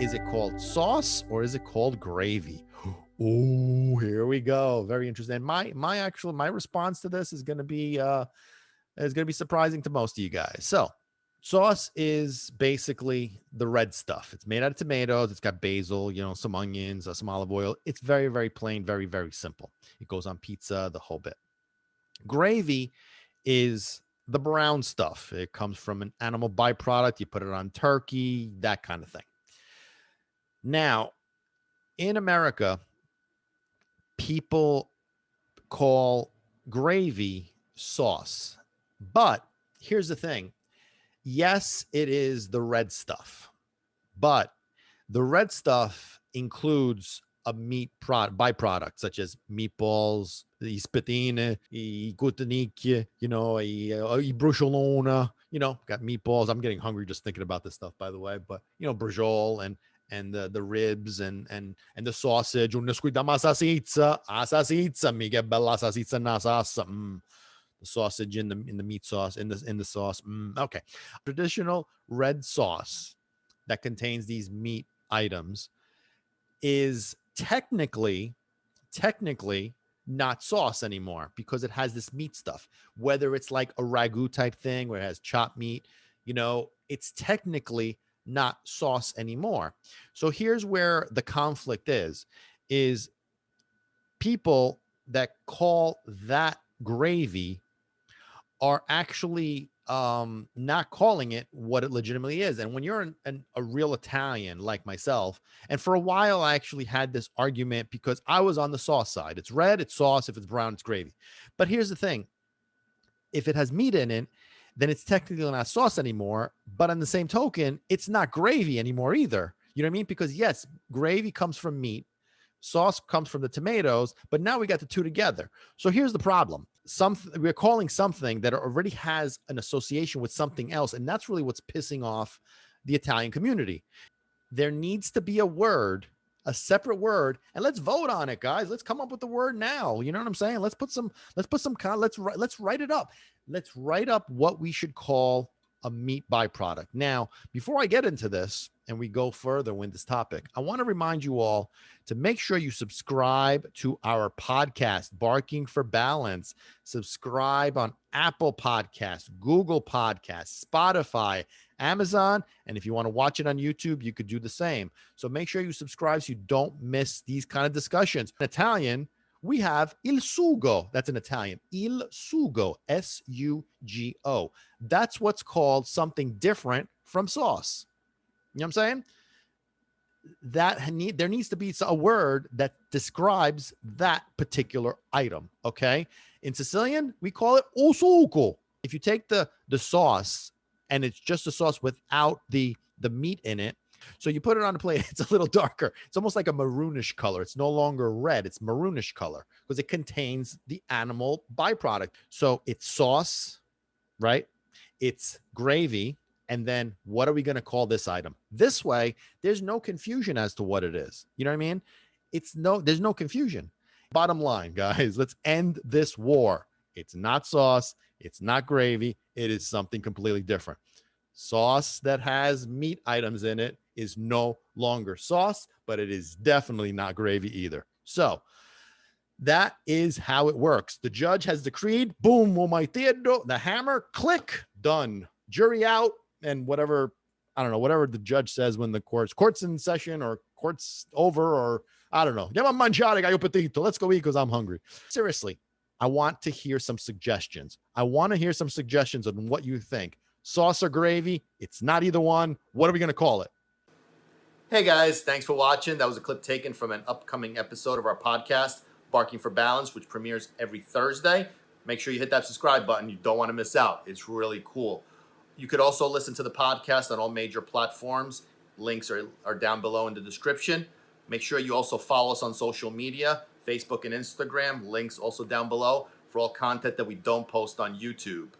Is it called sauce or is it called gravy? Oh, here we go. Very interesting. And my response to this is going to be surprising to most of you guys. So, sauce is basically the red stuff. It's made out of tomatoes. It's got basil, some onions, some olive oil. It's very, very plain, very, very simple. It goes on pizza, the whole bit. Gravy is the brown stuff. It comes from an animal byproduct. You put it on turkey, that kind of thing. Now, in America, people call gravy sauce. But here's the thing. Yes, it is the red stuff, but the red stuff includes a meat byproduct such as meatballs, i spetine, i gutnicchie, i bruschellona, got meatballs. I'm getting hungry just thinking about this stuff, by the way, but bruschel and the ribs and the sausage. Una squidama salsiccia, mi che bella salsiccia na salsa. The sausage in the meat sauce in the sauce. Okay, traditional red sauce that contains these meat items is technically not sauce anymore because it has this meat stuff. Whether it's like a ragu type thing where it has chopped meat, it's technically not sauce anymore. So here's where the conflict is people that call that gravy are actually not calling it what it legitimately is. And when you're a real Italian like myself, and for a while I actually had this argument because I was on the sauce side. It's red, it's sauce. If it's brown, it's gravy. But here's the thing. If it has meat in it, then it's technically not sauce anymore. But on the same token, it's not gravy anymore either. You know what I mean? Because yes, gravy comes from meat. Sauce comes from the tomatoes, but now we got the two together. So here's the problem. We're calling something that already has an association with something else, and that's really what's pissing off the Italian community. There needs to be a separate word, and let's vote on it, guys. Let's come up with the word now. You know what I'm saying? Let's write it up. Let's write up what we should call a meat byproduct. Now, before I get into this and we go further with this topic, I want to remind you all to make sure you subscribe to our podcast, Barking for Balance. Subscribe on Apple Podcasts, Google Podcasts, Spotify, Amazon. And if you want to watch it on YouTube, you could do the same. So make sure you subscribe so you don't miss these kind of discussions. In Italian, we have il sugo. That's in Italian. Il sugo, S-U-G-O. That's what's called something different from sauce. You know what I'm saying? There needs to be a word that describes that particular item, okay? In Sicilian, we call it o sugo. If you take the sauce and it's just a sauce without the meat in it, so you put it on a plate, it's a little darker. It's almost like a maroonish color. It's no longer red. It's maroonish color because it contains the animal byproduct. So it's sauce, right? It's gravy. And then what are we going to call this item? This way, there's no confusion as to what it is. You know what I mean? There's no confusion. Bottom line, guys, let's end this war. It's not sauce. It's not gravy. It is something completely different. Sauce that has meat items in it is no longer sauce, but it is definitely not gravy either. So that is how it works. The judge has decreed, boom, the hammer, click, done. Jury out, and whatever the judge says when the court's in session or court's over, or I don't know. Let's go eat because I'm hungry. Seriously, I want to hear some suggestions. I want to hear some suggestions on what you think. Sauce or gravy? It's not either one. What are we going to call it? Hey guys, thanks for watching. That was a clip taken from an upcoming episode of our podcast, Barking for Balance, which premieres every Thursday. Make sure you hit that subscribe button. You don't want to miss out. It's really cool. You could also listen to the podcast on all major platforms. Links are down below in the description. Make sure you also follow us on social media, Facebook and Instagram. Links also down below for all content that we don't post on YouTube.